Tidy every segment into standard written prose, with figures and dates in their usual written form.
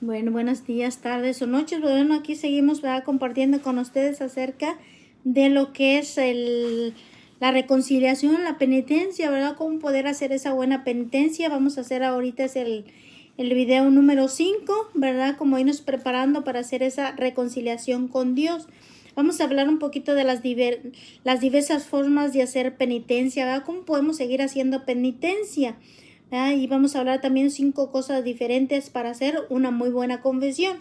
Bueno, buenos días, tardes o noches. Bueno, aquí seguimos, ¿verdad?, compartiendo con ustedes acerca de lo que es la reconciliación, la penitencia, ¿verdad? Cómo poder hacer esa buena penitencia. Vamos a hacer ahorita el video número 5, ¿verdad? Como irnos preparando para hacer esa reconciliación con Dios. Vamos a hablar un poquito de las diversas formas de hacer penitencia, ¿verdad? ¿Cómo podemos seguir haciendo penitencia? Y vamos a hablar también 5 cosas diferentes para hacer una muy buena confesión.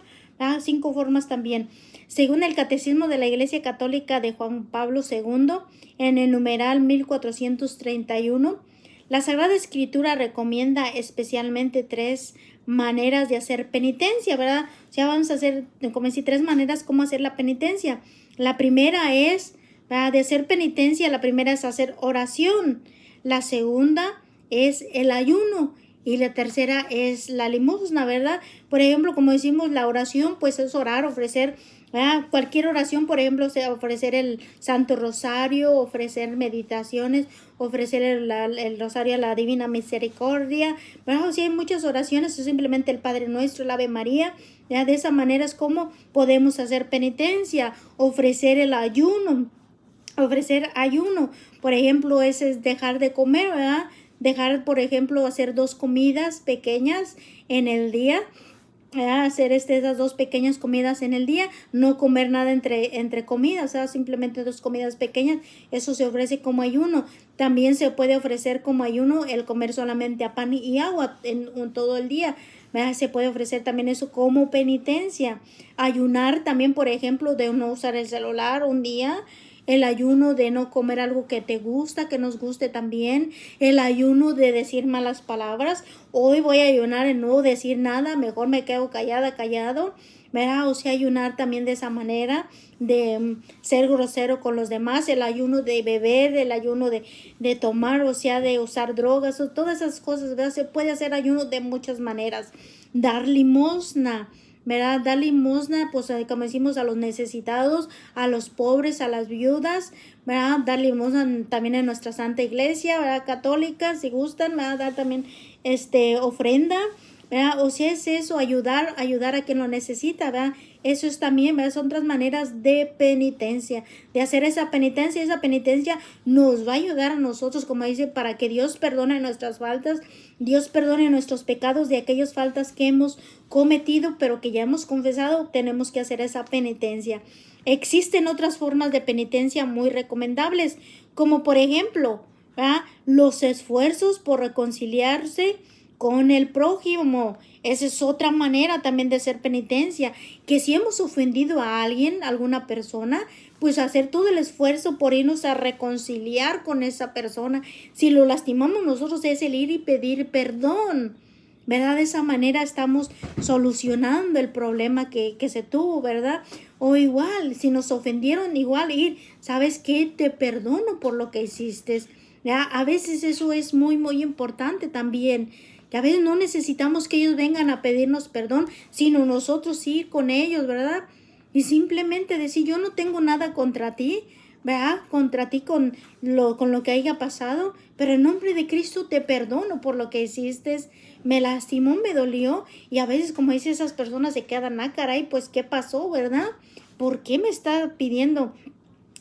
5 formas también. Según el Catecismo de la Iglesia Católica de Juan Pablo II, en el numeral 1431, la Sagrada Escritura recomienda especialmente 3 maneras de hacer penitencia, ¿verdad? O sea, vamos a hacer, como decir, 3 maneras cómo hacer la penitencia. La primera es, ¿verdad?, de hacer penitencia. La primera es hacer oración. La segunda es el ayuno y la tercera es la limosna, ¿verdad? Por ejemplo, como decimos, la oración pues es orar, ofrecer, ¿verdad?, cualquier oración. Por ejemplo, sea ofrecer el Santo Rosario, ofrecer meditaciones, ofrecer el Rosario a la Divina Misericordia, ¿verdad? O sea, hay muchas oraciones, o simplemente el Padre Nuestro, el Ave María, ¿ya? De esa manera es como podemos hacer penitencia. Ofrecer el ayuno, por ejemplo, ese es dejar de comer, ¿verdad? Dejar, por ejemplo, hacer 2 comidas pequeñas en el día, ¿verdad? Hacer esas 2 pequeñas comidas en el día, no comer nada entre comidas, o sea, simplemente 2 comidas pequeñas. Eso se ofrece como ayuno. También se puede ofrecer como ayuno el comer solamente a pan y agua en todo el día, ¿verdad? Se puede ofrecer también eso como penitencia. Ayunar también, por ejemplo, de no usar el celular un día. El ayuno de no comer algo que te gusta, que nos guste también. El ayuno de decir malas palabras. Hoy voy a ayunar en no decir nada, mejor me quedo callado, ¿verdad? O sea, ayunar también de esa manera, de ser grosero con los demás. El ayuno de beber, el ayuno de tomar, o sea, de usar drogas, o todas esas cosas, ¿verdad? Se puede hacer ayuno de muchas maneras. Dar limosna, ¿verdad? Dar limosna, pues como decimos, a los necesitados, a los pobres, a las viudas, ¿verdad? Dar limosna también en nuestra Santa Iglesia, ¿verdad?, católica, si gustan, ¿verdad? Dar también ofrenda, ¿verdad? O sea, es eso, ayudar a quien lo necesita, ¿verdad? Eso es también, ¿verdad? Son 3 maneras de penitencia, de hacer esa penitencia. Esa penitencia nos va a ayudar a nosotros, como dice, para que Dios perdone nuestras faltas, Dios perdone nuestros pecados, de aquellas faltas que hemos cometido, pero que ya hemos confesado. Tenemos que hacer esa penitencia. Existen otras formas de penitencia muy recomendables, como por ejemplo, ¿verdad?, los esfuerzos por reconciliarse con el prójimo. Esa es otra manera también de hacer penitencia, que si hemos ofendido a alguien, a alguna persona, pues hacer todo el esfuerzo por irnos a reconciliar con esa persona. Si lo lastimamos nosotros, es el ir y pedir perdón, ¿verdad? De esa manera estamos solucionando el problema que se tuvo, ¿verdad? O igual, si nos ofendieron, igual ir, ¿sabes qué? Te perdono por lo que hiciste, ¿ya? A veces eso es muy, muy importante también, que a veces no necesitamos que ellos vengan a pedirnos perdón, sino nosotros ir con ellos, ¿verdad? Y simplemente decir, yo no tengo nada contra ti, ¿verdad? Contra ti con lo que haya pasado, pero en nombre de Cristo te perdono por lo que hiciste. Me lastimó, me dolió. Y a veces, como dice, esas personas se quedan, caray, pues, ¿qué pasó, verdad? ¿Por qué me está pidiendo,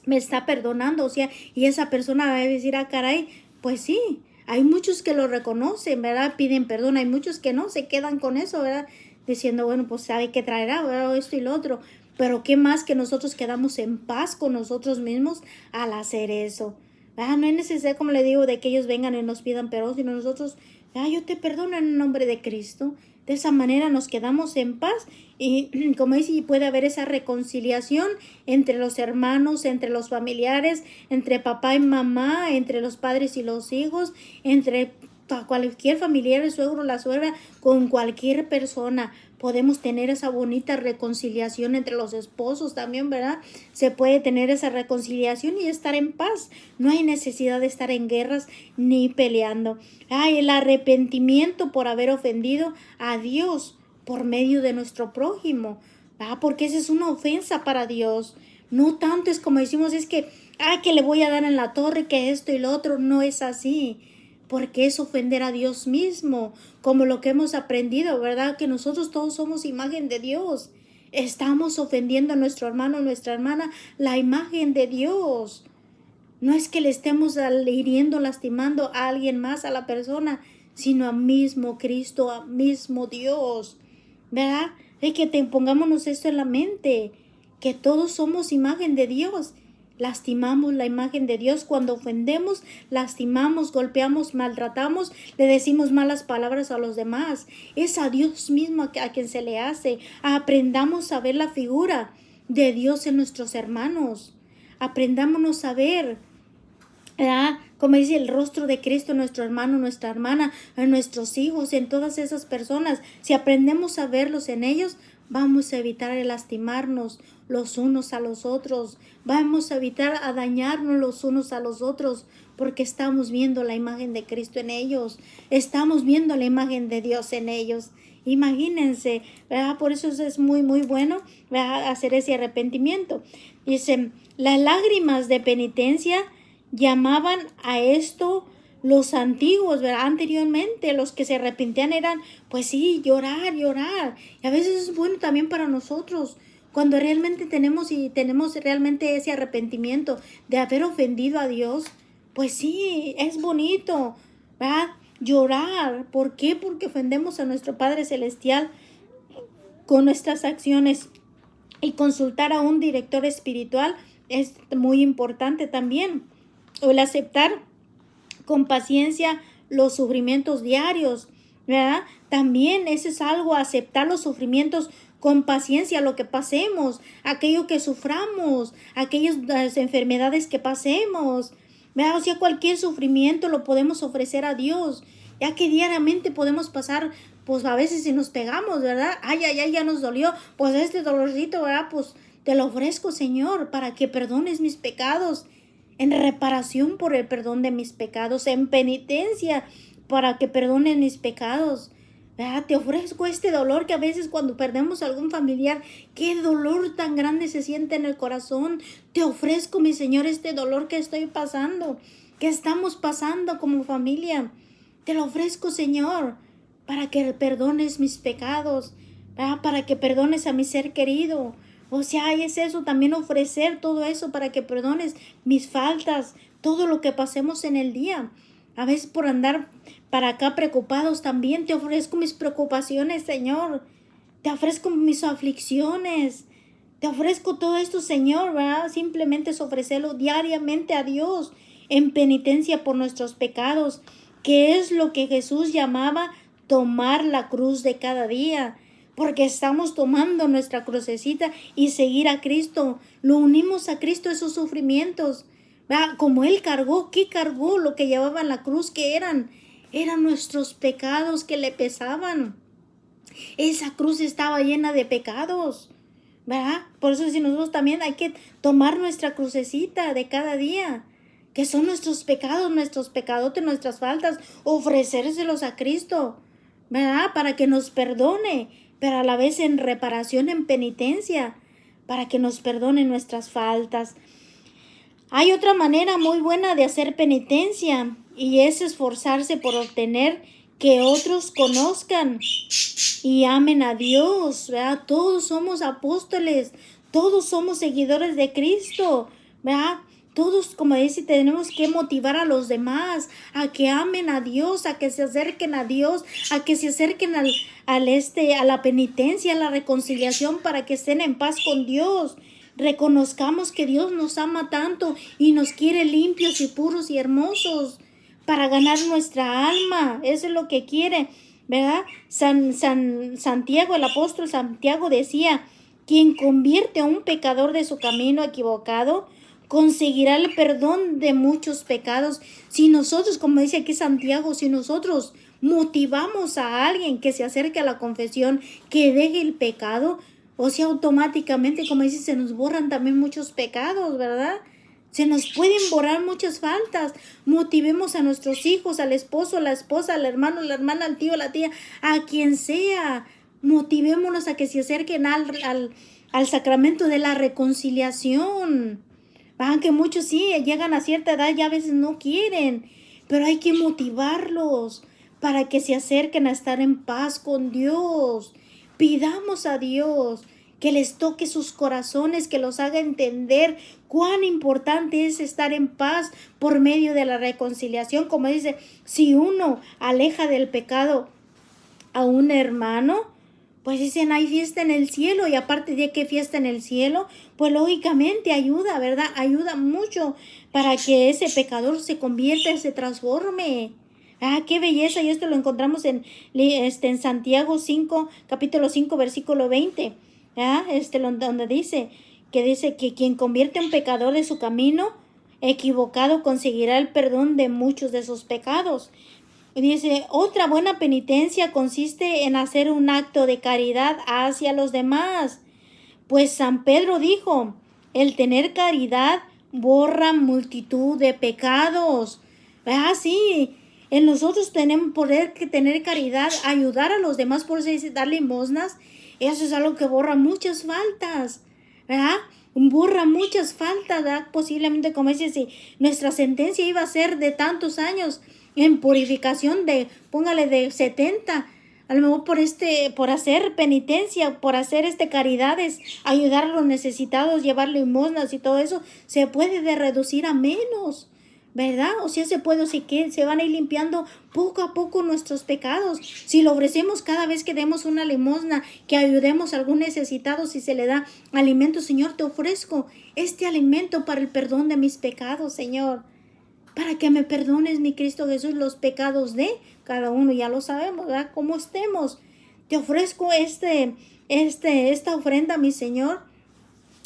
me está perdonando? O sea, y esa persona va a decir, caray, pues sí, hay muchos que lo reconocen, ¿verdad? Piden perdón, hay muchos que no, se quedan con eso, ¿verdad? Diciendo, bueno, pues sabe qué traerá, ¿verdad? Esto y lo otro. Pero qué más que nosotros quedamos en paz con nosotros mismos al hacer eso. No es necesidad, como le digo, de que ellos vengan y nos pidan perdón, sino nosotros, yo te perdono en el nombre de Cristo. De esa manera nos quedamos en paz y, como dice, puede haber esa reconciliación entre los hermanos, entre los familiares, entre papá y mamá, entre los padres y los hijos, entre cualquier familiar, el suegro, la suegra, con cualquier persona. Podemos tener esa bonita reconciliación entre los esposos también, ¿verdad? Se puede tener esa reconciliación y estar en paz. No hay necesidad de estar en guerras ni peleando. El arrepentimiento por haber ofendido a Dios por medio de nuestro prójimo, porque esa es una ofensa para Dios. No tanto es como decimos, es que le voy a dar en la torre, que esto y lo otro. No es así, porque es ofender a Dios mismo, como lo que hemos aprendido, ¿verdad? Que nosotros todos somos imagen de Dios. Estamos ofendiendo a nuestro hermano, nuestra hermana, la imagen de Dios. No es que le estemos hiriendo, lastimando a alguien más, a la persona, sino a mismo Cristo, a mismo Dios, ¿verdad? Es que pongámonos esto en la mente, que todos somos imagen de Dios. Lastimamos la imagen de Dios cuando ofendemos, lastimamos, golpeamos, maltratamos, le decimos malas palabras a los demás. Es a Dios mismo a quien se le hace. Aprendamos a ver la figura de Dios en nuestros hermanos. Aprendámonos a ver, ¿verdad? Como dice, el rostro de Cristo en nuestro hermano, nuestra hermana, en nuestros hijos, en todas esas personas. Si aprendemos a verlos en ellos, vamos a evitar el lastimarnos los unos a los otros. Vamos a evitar a dañarnos los unos a los otros, porque estamos viendo la imagen de Cristo en ellos. Estamos viendo la imagen de Dios en ellos. Imagínense, ¿verdad? Por eso es muy, muy bueno, ¿verdad?, hacer ese arrepentimiento. Dice, las lágrimas de penitencia llamaban a esto los antiguos, ¿verdad? Anteriormente los que se arrepentían eran, pues sí, llorar. Y a veces es bueno también para nosotros, cuando realmente tenemos realmente ese arrepentimiento de haber ofendido a Dios. Pues sí, es bonito, ¿verdad? Llorar. ¿Por qué? Porque ofendemos a nuestro Padre Celestial con nuestras acciones. Y consultar a un director espiritual es muy importante también. O el aceptar con paciencia los sufrimientos diarios, ¿verdad? También eso es algo, aceptar los sufrimientos con paciencia, lo que pasemos, aquello que suframos, aquellas enfermedades que pasemos, ¿verdad? O sea, cualquier sufrimiento lo podemos ofrecer a Dios, ya que diariamente podemos pasar, pues a veces si nos pegamos, ¿verdad? Ay, ya nos dolió, pues este dolorcito, ¿verdad? Pues te lo ofrezco, Señor, para que perdones mis pecados, en reparación por el perdón de mis pecados, en penitencia para que perdonen mis pecados. ¿Verdad? Te ofrezco este dolor que a veces cuando perdemos a algún familiar, qué dolor tan grande se siente en el corazón. Te ofrezco, mi Señor, este dolor que estoy pasando, que estamos pasando como familia. Te lo ofrezco, Señor, para que perdones mis pecados, ¿verdad? Para que perdones a mi ser querido. O sea, es eso, también ofrecer todo eso para que perdones mis faltas, todo lo que pasemos en el día. A veces por andar para acá preocupados también te ofrezco mis preocupaciones, Señor. Te ofrezco mis aflicciones. Te ofrezco todo esto, Señor, ¿verdad? Simplemente es ofrecerlo diariamente a Dios en penitencia por nuestros pecados, que es lo que Jesús llamaba tomar la cruz de cada día. Porque estamos tomando nuestra crucecita y seguir a Cristo. Lo unimos a Cristo esos sufrimientos. ¿Verdad? Como Él cargó, ¿qué cargó? Lo que llevaba en la cruz, ¿qué eran? Eran nuestros pecados que le pesaban. Esa cruz estaba llena de pecados, ¿verdad? Por eso si nosotros también hay que tomar nuestra crucecita de cada día, que son nuestros pecados, nuestros pecadotes, nuestras faltas, ofrecérselos a Cristo, ¿verdad? Para que nos perdone, pero a la vez en reparación, en penitencia, para que nos perdone nuestras faltas. Hay otra manera muy buena de hacer penitencia y es esforzarse por obtener que otros conozcan y amen a Dios, ¿verdad? Todos somos apóstoles, todos somos seguidores de Cristo, ¿verdad? Todos, como dice, tenemos que motivar a los demás a que amen a Dios, a que se acerquen a Dios, a que se acerquen a la penitencia, a la reconciliación, para que estén en paz con Dios. Reconozcamos que Dios nos ama tanto y nos quiere limpios y puros y hermosos para ganar nuestra alma. Eso es lo que quiere, ¿verdad? Santiago, el apóstol Santiago decía, quien convierte a un pecador de su camino equivocado, conseguirá el perdón de muchos pecados. Si nosotros, como dice aquí Santiago, si nosotros motivamos a alguien que se acerque a la confesión, que deje el pecado, o sea, automáticamente, como dice, se nos borran también muchos pecados, ¿verdad? Se nos pueden borrar muchas faltas. Motivemos a nuestros hijos, al esposo, a la esposa, al hermano, la hermana, al tío, la tía, a quien sea. Motivémonos a que se acerquen al sacramento de la reconciliación. Aunque muchos sí llegan a cierta edad y a veces no quieren. pero hay que motivarlos para que se acerquen a estar en paz con Dios. Pidamos a Dios que les toque sus corazones, que los haga entender cuán importante es estar en paz por medio de la reconciliación. Como dice, si uno aleja del pecado a un hermano, pues dicen, hay fiesta en el cielo, y aparte de que fiesta en el cielo, pues lógicamente ayuda, ¿verdad? Ayuda mucho para que ese pecador se convierta, se transforme. Ah, qué belleza, y esto lo encontramos en Santiago 5, capítulo 5, versículo 20. ¿Ah? Donde dice que quien convierte a un pecador de su camino equivocado conseguirá el perdón de muchos de sus pecados. Dice, otra buena penitencia consiste en hacer un acto de caridad hacia los demás. Pues San Pedro dijo, el tener caridad borra multitud de pecados. Ah, sí, en nosotros tenemos poder que tener caridad, ayudar a los demás, por eso dice dar limosnas. Eso es algo que borra muchas faltas, ¿verdad? Borra muchas faltas, ¿verdad? Posiblemente, como dice, si nuestra sentencia iba a ser de tantos años, en purificación póngale de 70, a lo mejor por hacer penitencia, por hacer caridades, ayudar a los necesitados, llevar limosnas y todo eso, se puede reducir a menos, ¿verdad? O sea, se van a ir limpiando poco a poco nuestros pecados. Si lo ofrecemos cada vez que demos una limosna, que ayudemos a algún necesitado, si se le da alimento, Señor, te ofrezco este alimento para el perdón de mis pecados, Señor. Para que me perdones, mi Cristo Jesús, los pecados de cada uno, ya lo sabemos, ¿verdad? Como estemos. Te ofrezco esta ofrenda, mi Señor,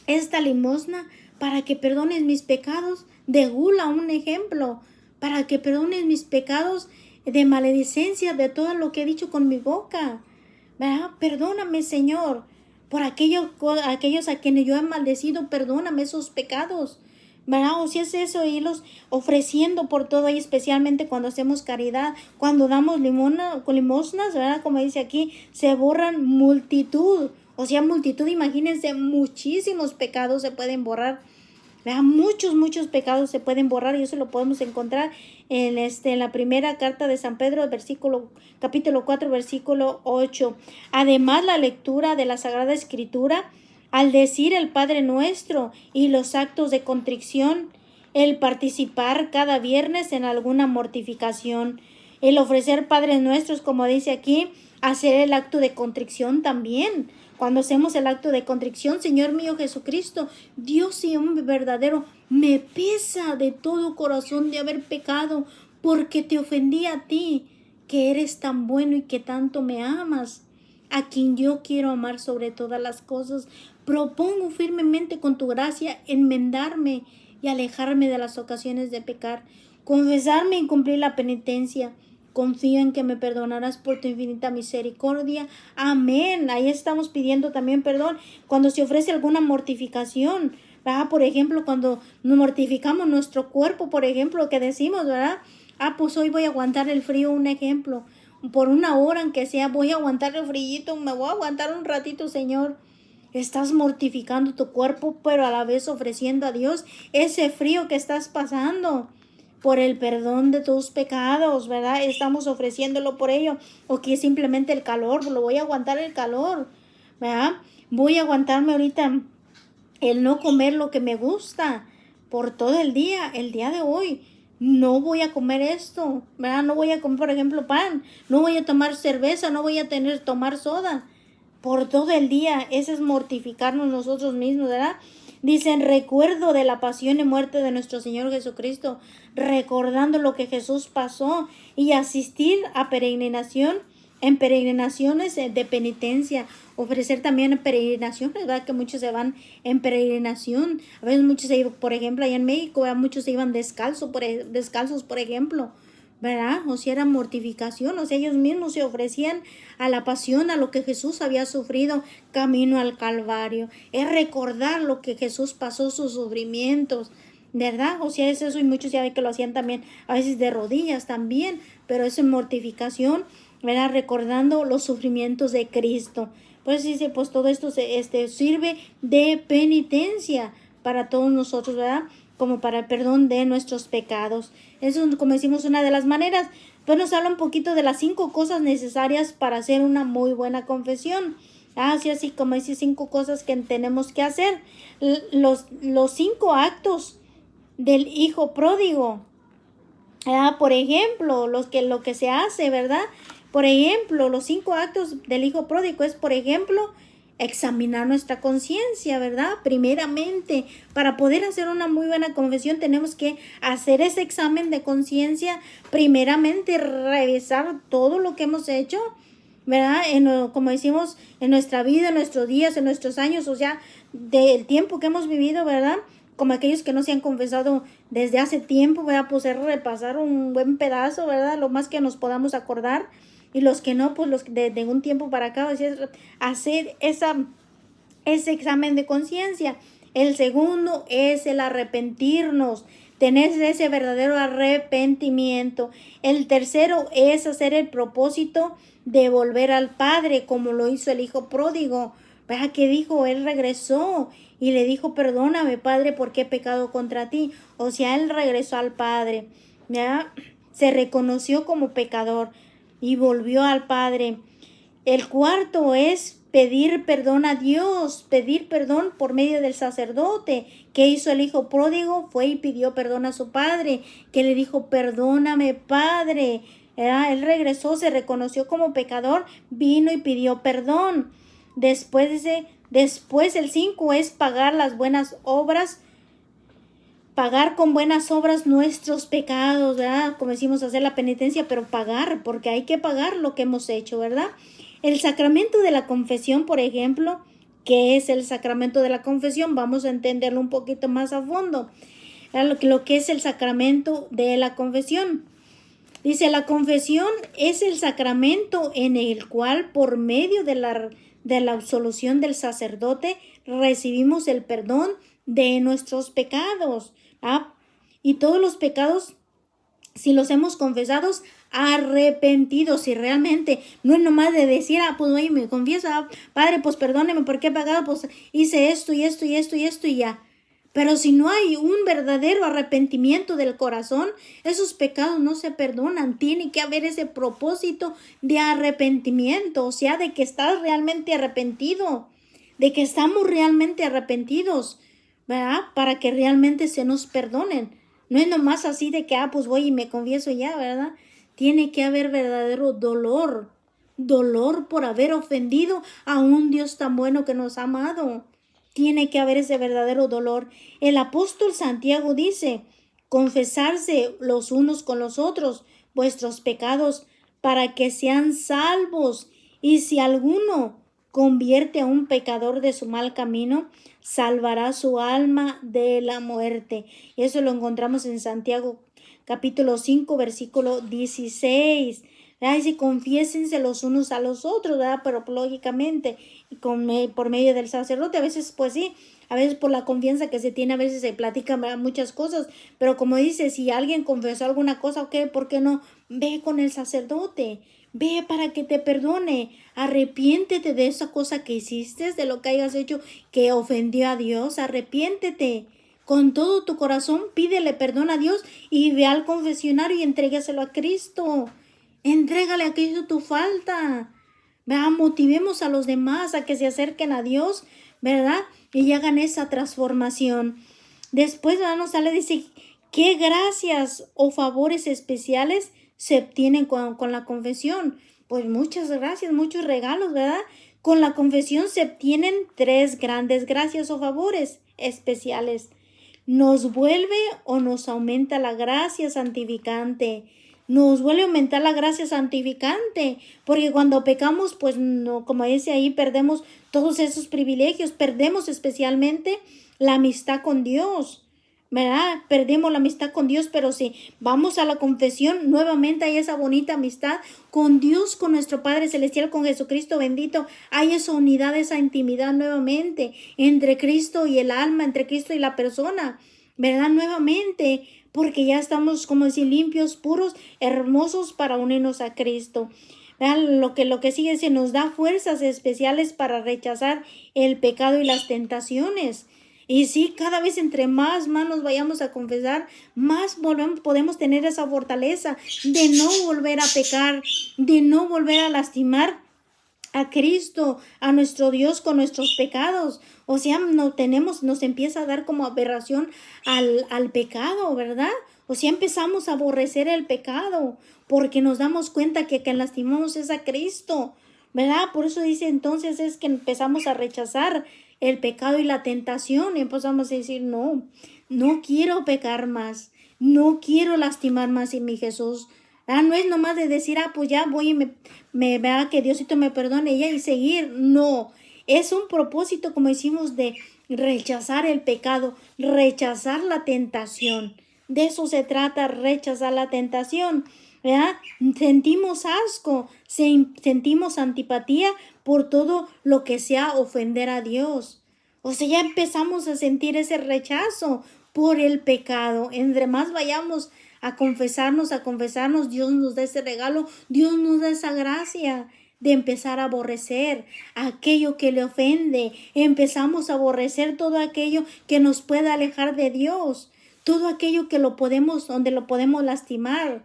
esta limosna, para que perdones mis pecados de gula, un ejemplo, para que perdones mis pecados de maledicencia, de todo lo que he dicho con mi boca, ¿verdad? Perdóname, Señor, por aquellos a quienes yo he maldecido, perdóname esos pecados, ¿verdad? O si es eso, irlos ofreciendo por todo, y especialmente cuando hacemos caridad, cuando damos limosnas, ¿verdad? Como dice aquí, se borran multitud, o sea, multitud, imagínense, muchísimos pecados se pueden borrar, ¿verdad? Muchos pecados se pueden borrar, y eso lo podemos encontrar en la primera carta de San Pedro, capítulo 4, versículo 8. Además, la lectura de la Sagrada Escritura, al decir el Padre Nuestro y los actos de contrición, el participar cada viernes en alguna mortificación, el ofrecer Padres Nuestros, como dice aquí, hacer el acto de contrición también. Cuando hacemos el acto de contrición, Señor mío Jesucristo, Dios y hombre verdadero, me pesa de todo corazón de haber pecado, porque te ofendí a ti, que eres tan bueno y que tanto me amas, a quien yo quiero amar sobre todas las cosas. Propongo firmemente con tu gracia enmendarme y alejarme de las ocasiones de pecar, confesarme y cumplir la penitencia. Confío en que me perdonarás por tu infinita misericordia. Amén. Ahí estamos pidiendo también perdón cuando se ofrece alguna mortificación, ¿verdad? Por ejemplo, cuando nos mortificamos nuestro cuerpo, por ejemplo, que decimos, ¿verdad? Pues hoy voy a aguantar el frío, un ejemplo. Por una hora, aunque sea, voy a aguantar el frío, me voy a aguantar un ratito, Señor. Estás mortificando tu cuerpo, pero a la vez ofreciendo a Dios ese frío que estás pasando por el perdón de tus pecados, ¿verdad? Estamos ofreciéndolo por ello. O que simplemente el calor, lo voy a aguantar el calor, ¿verdad? Voy a aguantarme ahorita el no comer lo que me gusta por todo el día de hoy. No voy a comer esto, ¿verdad? No voy a comer, por ejemplo, pan. No voy a tomar cerveza, no voy a tomar soda por todo el día. Eso es mortificarnos nosotros mismos, ¿verdad? Dicen, recuerdo de la pasión y muerte de nuestro Señor Jesucristo, recordando lo que Jesús pasó, y asistir a en peregrinaciones de penitencia, ofrecer también peregrinaciones, ¿verdad? Que muchos se van en peregrinación, a veces muchos se iban, por ejemplo, allá en México, ¿verdad? Muchos se iban descalzos, por ejemplo, ¿verdad? O sea, era mortificación, o sea, ellos mismos se ofrecían a la pasión, a lo que Jesús había sufrido camino al Calvario. Es recordar lo que Jesús pasó, sus sufrimientos, ¿verdad? O sea, es eso, y muchos ya ven que lo hacían también, a veces de rodillas también, pero eso es mortificación, ¿verdad? Recordando los sufrimientos de Cristo. Pues dice, pues todo esto sirve de penitencia para todos nosotros, ¿verdad? como para el perdón de nuestros pecados. Eso es, como decimos, una de las maneras. Pues nos habla un poquito de las 5 cosas necesarias para hacer una muy buena confesión. Así como dice 5 cosas que tenemos que hacer. Los 5 actos del hijo pródigo. Por ejemplo, lo que se hace, ¿verdad? Por ejemplo, los 5 actos del hijo pródigo es, por ejemplo, examinar nuestra conciencia, ¿verdad? Primeramente, para poder hacer una muy buena confesión, tenemos que hacer ese examen de conciencia, primeramente revisar todo lo que hemos hecho, ¿verdad? Como decimos, en nuestra vida, en nuestros días, en nuestros años, o sea, del tiempo que hemos vivido, ¿verdad? Como aquellos que no se han confesado desde hace tiempo, ¿verdad? Pues repasar un buen pedazo, ¿verdad? Lo más que nos podamos acordar. Y los que no, pues los de un tiempo para acá, o sea, hacer ese examen de conciencia. El segundo es el arrepentirnos, tener ese verdadero arrepentimiento. El tercero es hacer el propósito de volver al Padre, como lo hizo el hijo pródigo. ¿Verdad? Que dijo, él regresó y le dijo, perdóname, Padre, porque he pecado contra ti. O sea, él regresó al Padre, ¿verdad? Se reconoció como pecador y volvió al Padre. El cuarto es pedir perdón a Dios, pedir perdón por medio del sacerdote. ¿Qué hizo el hijo pródigo? Fue y pidió perdón a su padre, que le dijo, perdóname, Padre. Él regresó, se reconoció como pecador, vino y pidió perdón. Después el 5 es pagar las buenas obras, pagar con buenas obras nuestros pecados, ¿verdad? Como decimos, hacer la penitencia, pero pagar, porque hay que pagar lo que hemos hecho, ¿verdad? El sacramento de la confesión, por ejemplo, ¿qué es el sacramento de la confesión? Vamos a entenderlo un poquito más a fondo. Lo que es el sacramento de la confesión. Dice, la confesión es el sacramento en el cual, por medio de la absolución del sacerdote, recibimos el perdón de nuestros pecados. Y todos los pecados, si los hemos confesados, arrepentidos, y realmente no es nomás de decir, pues oye, me confieso, Padre, pues perdóneme porque he pagado, pues hice esto y esto y esto y esto y ya. Pero si no hay un verdadero arrepentimiento del corazón, esos pecados no se perdonan. Tiene que haber ese propósito de arrepentimiento, o sea, de que estás realmente arrepentido, de que estamos realmente arrepentidos, ¿verdad? Para que realmente se nos perdonen. No es nomás así de que, pues voy y me confieso ya, ¿verdad? Tiene que haber verdadero dolor por haber ofendido a un Dios tan bueno que nos ha amado. Tiene que haber ese verdadero dolor. El apóstol Santiago dice, confesarse los unos con los otros vuestros pecados para que sean salvos. Y si alguno convierte a un pecador de su mal camino, salvará su alma de la muerte. Y eso lo encontramos en Santiago capítulo 5, versículo 16. Ay, sí, confiésense los unos a los otros, ¿verdad? Pero lógicamente, por medio del sacerdote, a veces, pues sí, a veces por la confianza que se tiene, a veces se platican, ¿verdad?, muchas cosas, pero como dice, si alguien confesó alguna cosa, ok, ¿por qué no? Ve con el sacerdote, ve para que te perdone, arrepiéntete de esa cosa que hiciste, de lo que hayas hecho que ofendió a Dios, arrepiéntete. Con todo tu corazón, pídele perdón a Dios y ve al confesionario y entrégaselo a Cristo. Entrégale a Cristo tu falta. ¿Verdad? Motivemos a los demás a que se acerquen a Dios, ¿verdad? Y hagan esa transformación. Después, ¿verdad?, nos sale, dice, ¿qué gracias o favores especiales se obtienen con la confesión? Pues muchas gracias, muchos regalos, ¿verdad? Con la confesión se obtienen 3 grandes gracias o favores especiales. Nos vuelve o nos aumenta la gracia santificante. Nos vuelve a aumentar la gracia santificante, porque cuando pecamos, pues no, como dice ahí, perdemos todos esos privilegios, perdemos especialmente la amistad con Dios, ¿verdad? Perdemos la amistad con Dios, pero si vamos a la confesión, nuevamente hay esa bonita amistad con Dios, con nuestro Padre Celestial, con Jesucristo bendito. Hay esa unidad, esa intimidad nuevamente entre Cristo y el alma, entre Cristo y la persona, ¿verdad? Nuevamente, porque ya estamos, como decir, limpios, puros, hermosos para unirnos a Cristo. ¿Verdad? Lo que sigue se nos da fuerzas especiales para rechazar el pecado y las tentaciones. Y sí, cada vez entre más nos vayamos a confesar, más podemos tener esa fortaleza de no volver a pecar, de no volver a lastimar a Cristo, a nuestro Dios con nuestros pecados. O sea, nos empieza a dar como aberración al pecado, ¿verdad? O sea, empezamos a aborrecer el pecado porque nos damos cuenta que lastimamos es a Cristo, ¿verdad? Por eso dice entonces es que empezamos a rechazar el pecado y la tentación. Y empezamos a decir, no quiero pecar más, no quiero lastimar más en mi Jesús. No es nomás de decir, pues ya voy y me vea que Diosito me perdone ya y seguir. No, es un propósito, como decimos, de rechazar el pecado, rechazar la tentación. De eso se trata, rechazar la tentación, ¿verdad? Sentimos asco, sentimos antipatía por todo lo que sea ofender a Dios. O sea, ya empezamos a sentir ese rechazo por el pecado. Entre más vayamos a confesarnos, Dios nos da ese regalo, Dios nos da esa gracia de empezar a aborrecer aquello que le ofende. Empezamos a aborrecer todo aquello que nos pueda alejar de Dios, todo aquello que donde lo podemos lastimar.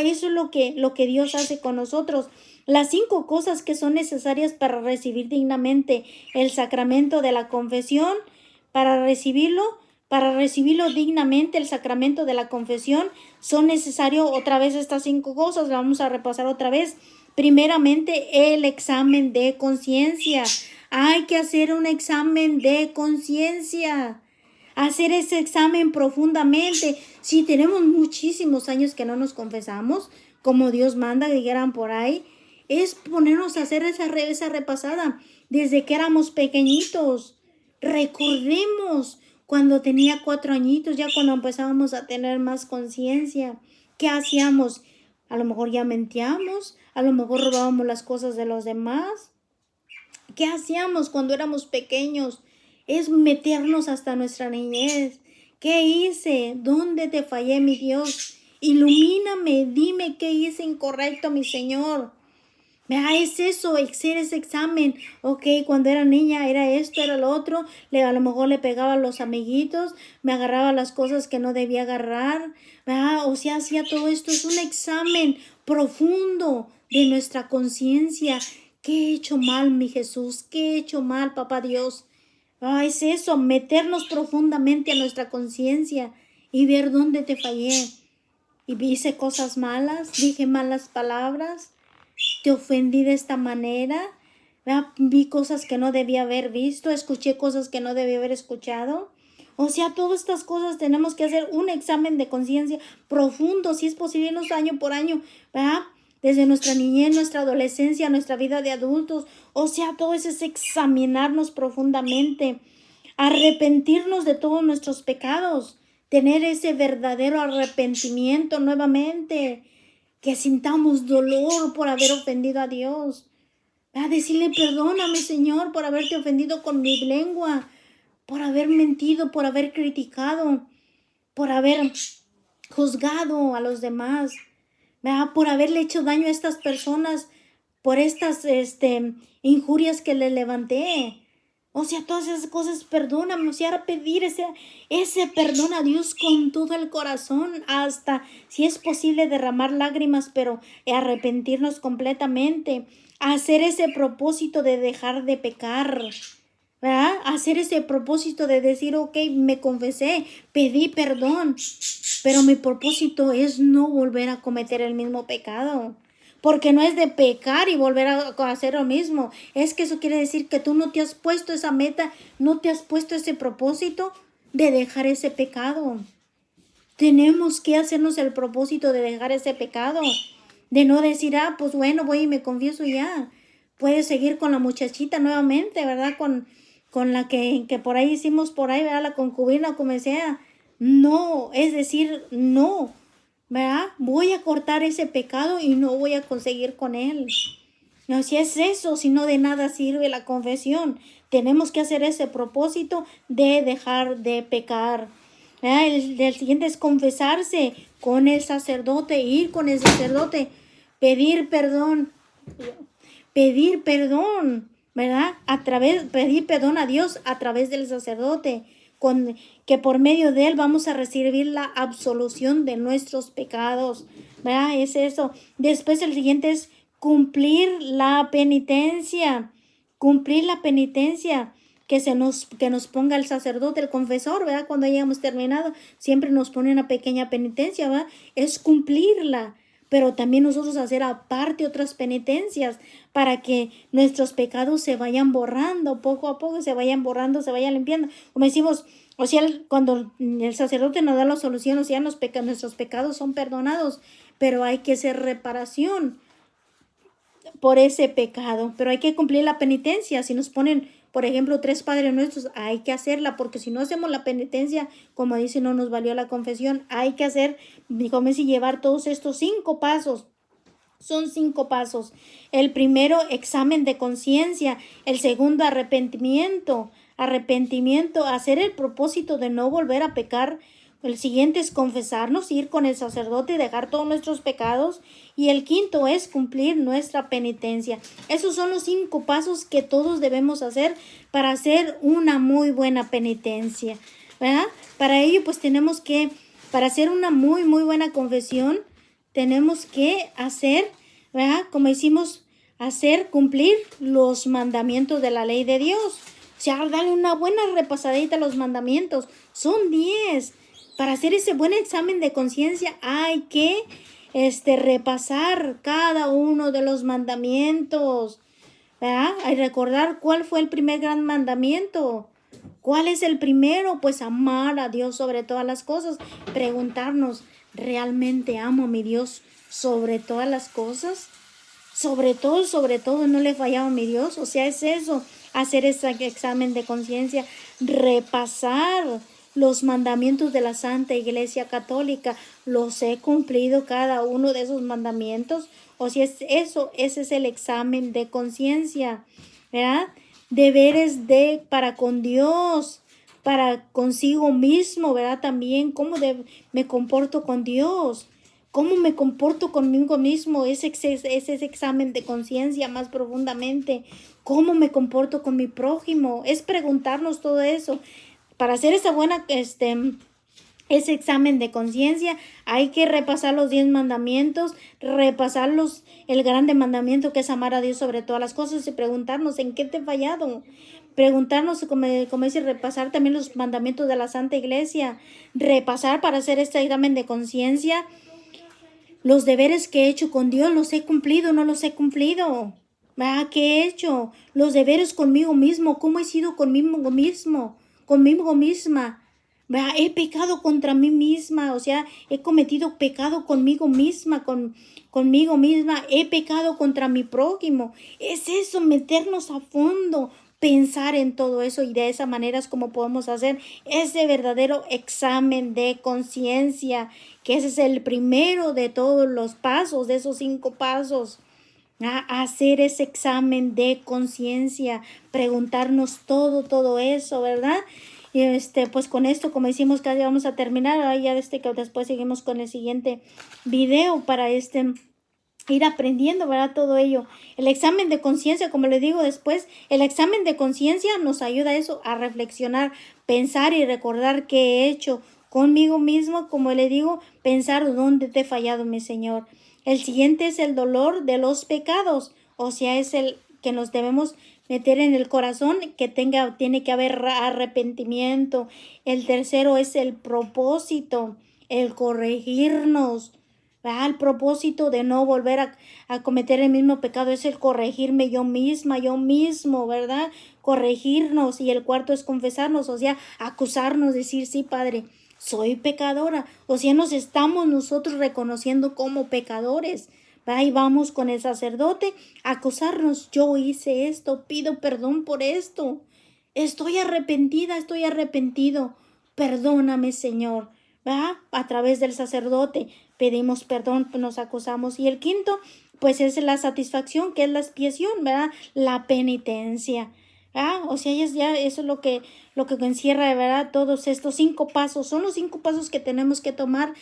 Eso es lo que Dios hace con nosotros. Las 5 cosas que son necesarias para recibir dignamente el sacramento de la confesión, para recibirlo dignamente, el sacramento de la confesión, son necesarios otra vez estas 5 cosas. Las vamos a repasar otra vez. Primeramente, el examen de conciencia. Hay que hacer un examen de conciencia. Hacer ese examen profundamente. Si tenemos muchísimos años que no nos confesamos, como Dios manda, dijeran por ahí, es ponernos a hacer esa repasada desde que éramos pequeñitos. Recordemos cuando tenía 4 añitos, ya cuando empezábamos a tener más conciencia. ¿Qué hacíamos? A lo mejor ya mentíamos, a lo mejor robábamos las cosas de los demás. ¿Qué hacíamos cuando éramos pequeños? Es meternos hasta nuestra niñez. ¿Qué hice? ¿Dónde te fallé, mi Dios? Ilumíname, dime qué hice incorrecto, mi Señor. Es eso, hacer ese examen. Ok, cuando era niña era esto, era lo otro. A lo mejor le pegaba a los amiguitos, me agarraba las cosas que no debía agarrar. O sea, hacía todo esto. Es un examen profundo de nuestra conciencia. ¿Qué he hecho mal, mi Jesús? ¿Qué he hecho mal, Papá Dios? Es eso, meternos profundamente a nuestra conciencia y ver dónde te fallé. Y hice cosas malas, dije malas palabras, te ofendí de esta manera, vi cosas que no debía haber visto, escuché cosas que no debía haber escuchado. O sea, todas estas cosas tenemos que hacer un examen de conciencia profundo, si es posible, año por año, ¿verdad? Desde nuestra niñez, nuestra adolescencia, nuestra vida de adultos. O sea, todo eso es examinarnos profundamente, arrepentirnos de todos nuestros pecados, tener ese verdadero arrepentimiento nuevamente, que sintamos dolor por haber ofendido a Dios. Decirle, perdóname, Señor, por haberte ofendido con mi lengua, por haber mentido, por haber criticado, por haber juzgado a los demás, por haberle hecho daño a estas personas, por estas injurias que le levanté. O sea, todas esas cosas, perdóname. O sea, pedir ese perdón a Dios con todo el corazón, hasta si es posible derramar lágrimas, pero arrepentirnos completamente. Hacer ese propósito de dejar de pecar, ¿verdad? Hacer ese propósito de decir, ok, me confesé, pedí perdón, pero mi propósito es no volver a cometer el mismo pecado. Porque no es de pecar y volver a hacer lo mismo. Es que eso quiere decir que tú no te has puesto esa meta, no te has puesto ese propósito de dejar ese pecado. Tenemos que hacernos el propósito de dejar ese pecado. De no decir, pues bueno, voy y me confieso ya. Puedes seguir con la muchachita nuevamente, ¿verdad? Con la que por ahí hicimos por ahí, ¿verdad? La concubina, como sea. No, es decir, no. ¿Verdad? Voy a cortar ese pecado y no voy a conseguir con él. No, si es eso, si no de nada sirve la confesión. Tenemos que hacer ese propósito de dejar de pecar. El siguiente es confesarse con el sacerdote, ir con el sacerdote, pedir perdón, ¿verdad? Pedir perdón a Dios a través del sacerdote. que por medio de él vamos a recibir la absolución de nuestros pecados, ¿verdad? Es eso. Después el siguiente es cumplir la penitencia, que nos ponga el sacerdote, el confesor, ¿verdad? Cuando hayamos terminado, siempre nos pone una pequeña penitencia, ¿verdad? Es cumplirla, pero también nosotros hacer aparte otras penitencias para que nuestros pecados se vayan borrando, poco a poco se vayan borrando, se vayan limpiando. Como decimos, o sea, cuando el sacerdote nos da la solución, o sea, nuestros pecados son perdonados, pero hay que hacer reparación por ese pecado, pero hay que cumplir la penitencia. Si nos ponen, por ejemplo, 3 Padres Nuestros, hay que hacerla, porque si no hacemos la penitencia, como dice, no nos valió la confesión. Hay que hacer, como dice, llevar todos estos 5 pasos. Son 5 pasos. El primero, examen de conciencia. El segundo, arrepentimiento. Hacer el propósito de no volver a pecar. El siguiente es confesarnos, ir con el sacerdote y dejar todos nuestros pecados. Y el quinto es cumplir nuestra penitencia. Esos son los 5 pasos que todos debemos hacer para hacer una muy buena penitencia, ¿verdad? Para ello, pues para hacer una muy, muy buena confesión, tenemos que hacer, ¿verdad? Como decimos, cumplir los mandamientos de la ley de Dios. O sea, darle una buena repasadita a los mandamientos. Son 10. Para hacer ese buen examen de conciencia hay que repasar cada uno de los mandamientos, ¿verdad? Hay que recordar cuál fue el primer gran mandamiento. ¿Cuál es el primero? Pues amar a Dios sobre todas las cosas. Preguntarnos, ¿realmente amo a mi Dios sobre todas las cosas? Sobre todo, no le he fallado a mi Dios. O sea, es eso, hacer ese examen de conciencia, repasar los mandamientos de la Santa Iglesia Católica. ¿Los he cumplido cada uno de esos mandamientos? O sea, ese es el examen de conciencia, ¿verdad? Deberes para con Dios, para consigo mismo, ¿verdad? También cómo me comporto con Dios, cómo me comporto conmigo mismo, ese examen de conciencia más profundamente, cómo me comporto con mi prójimo, es preguntarnos todo eso. Para hacer esa buena, ese examen de conciencia, hay que repasar los 10 mandamientos, el grande mandamiento que es amar a Dios sobre todas las cosas y preguntarnos en qué te he fallado. Preguntarnos, como dice, repasar también los mandamientos de la Santa Iglesia, repasar para hacer este examen de conciencia. Los deberes que he hecho con Dios, ¿los he cumplido o no los he cumplido? ¿Qué he hecho? Los deberes conmigo mismo, ¿cómo he sido conmigo mismo? Conmigo misma. He pecado contra mí misma, o sea, he cometido pecado conmigo misma, conmigo misma, he pecado contra mi prójimo. Es eso, meternos a fondo, pensar en todo eso, y de esa manera es como podemos hacer ese verdadero examen de conciencia, que ese es el primero de todos los pasos, de esos 5 pasos. Hacer ese examen de conciencia, preguntarnos todo eso, ¿verdad? Y pues con esto, como decimos, casi vamos a terminar. Ya que después seguimos con el siguiente video para ir aprendiendo, ¿verdad? Todo ello. El examen de conciencia, como le digo después, el examen de conciencia nos ayuda a eso, a reflexionar, pensar y recordar qué he hecho conmigo mismo, como le digo, pensar dónde te he fallado, mi Señor. El siguiente es el dolor de los pecados, o sea, es el que nos debemos meter en el corazón, que tiene que haber arrepentimiento. El tercero es el propósito, el corregirnos, ¿verdad? El propósito de no volver a cometer el mismo pecado es el corregirme yo misma, yo mismo, ¿verdad? Corregirnos. Y el cuarto es confesarnos, o sea, acusarnos, decir, sí, Padre, soy pecadora. O sea, nos estamos nosotros reconociendo como pecadores. Ahí vamos con el sacerdote a acusarnos. Yo hice esto, pido perdón por esto. Estoy arrepentida, estoy arrepentido. Perdóname, Señor. ¿Va? A través del sacerdote pedimos perdón, nos acusamos. Y el quinto, pues es la satisfacción, que es la expiación, ¿verdad? La penitencia. O sea, eso es lo que encierra, ¿verdad? Todos estos 5 pasos. Son los 5 pasos que tenemos que tomar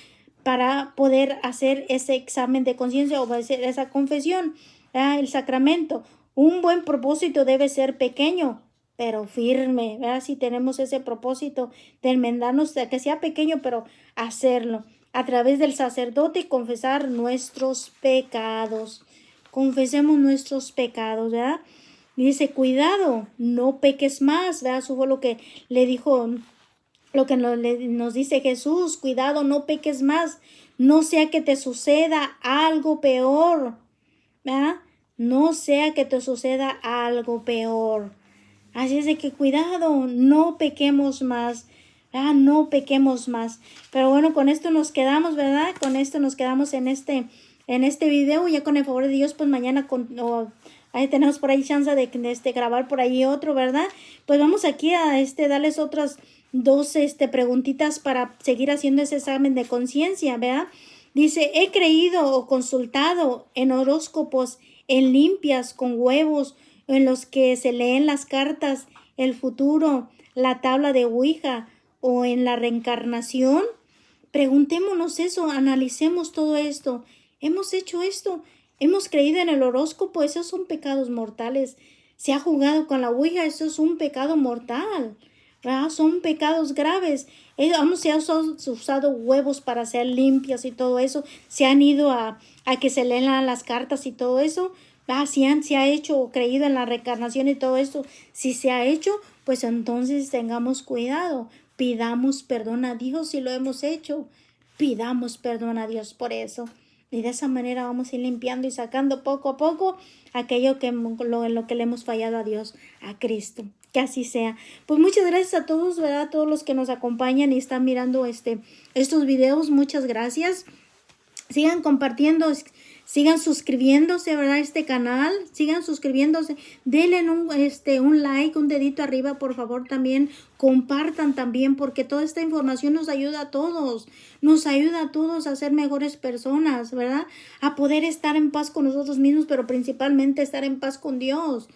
para poder hacer ese examen de conciencia o hacer esa confesión, el sacramento. Un buen propósito debe ser pequeño, pero firme, ¿verdad? Si tenemos ese propósito de enmendarnos, que sea pequeño, pero hacerlo a través del sacerdote y confesar nuestros pecados. Confesemos nuestros pecados, ¿verdad? Dice, cuidado, no peques más, ¿verdad? Eso fue lo que le dijo, lo que nos dice Jesús, cuidado, no peques más, no sea que te suceda algo peor, ¿verdad? No sea que te suceda algo peor. Así es de que cuidado, no pequemos más, ¿verdad? No pequemos más. Pero bueno, con esto nos quedamos, ¿verdad? Con esto nos quedamos en este video. Ya con el favor de Dios, pues mañana ahí tenemos por ahí chance de grabar por ahí otro, ¿verdad? Pues vamos aquí a darles otras dos preguntitas para seguir haciendo ese examen de conciencia, ¿verdad? Dice, he creído o consultado en horóscopos, en limpias con huevos, en los que se leen las cartas, el futuro, la tabla de Ouija o en la reencarnación. Preguntémonos eso, analicemos todo esto. ¿Hemos hecho esto? ¿Hemos creído en el horóscopo? Esos son pecados mortales. Se ha jugado con la Ouija, eso es un pecado mortal, ¿verdad? Son pecados graves. Se han usado huevos para ser limpias y todo eso. Se han ido a que se lean las cartas y todo eso. Si se ha hecho o creído en la reencarnación y todo esto. Si se ha hecho, pues entonces tengamos cuidado. Pidamos perdón a Dios si lo hemos hecho. Pidamos perdón a Dios por eso. Y de esa manera vamos a ir limpiando y sacando poco a poco aquello en lo que le hemos fallado a Dios, a Cristo. Que así sea. Pues muchas gracias a todos, ¿verdad? A todos los que nos acompañan y están mirando estos videos. Muchas gracias. Sigan compartiendo, sigan suscribiéndose, ¿verdad? A este canal, sigan suscribiéndose, denle un like, un dedito arriba, por favor, también compartan también, porque toda esta información nos ayuda a todos a ser mejores personas, ¿verdad? A poder estar en paz con nosotros mismos, pero principalmente estar en paz con Dios,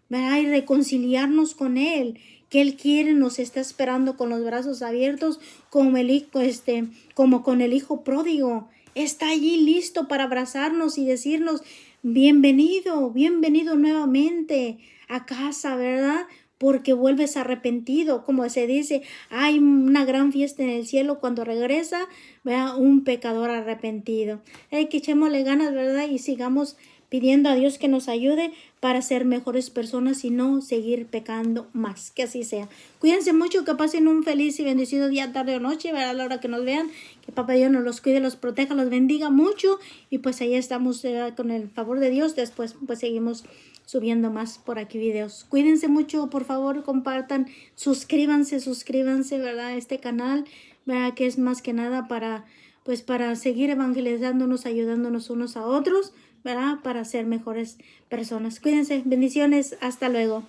¿verdad? Y reconciliarnos con Él, que Él quiere, nos está esperando con los brazos abiertos, como como con el hijo pródigo. Está allí listo para abrazarnos y decirnos, bienvenido, bienvenido nuevamente a casa, ¿verdad? Porque vuelves arrepentido, como se dice, hay una gran fiesta en el cielo cuando regresa, ¿verdad? Un pecador arrepentido. Que echémosle ganas, ¿verdad? Y sigamos pidiendo a Dios que nos ayude para ser mejores personas y no seguir pecando más. Que así sea. Cuídense mucho, que pasen un feliz y bendecido día, tarde o noche, a la hora que nos vean. Que Papá Dios nos los cuide, los proteja, los bendiga mucho. Y pues ahí estamos con el favor de Dios. Después pues seguimos subiendo más por aquí videos. Cuídense mucho, por favor, compartan, suscríbanse, ¿verdad? A este canal, ¿verdad? Que es más que nada para seguir evangelizándonos, ayudándonos unos a otros, ¿verdad? Para ser mejores personas. Cuídense, bendiciones, hasta luego.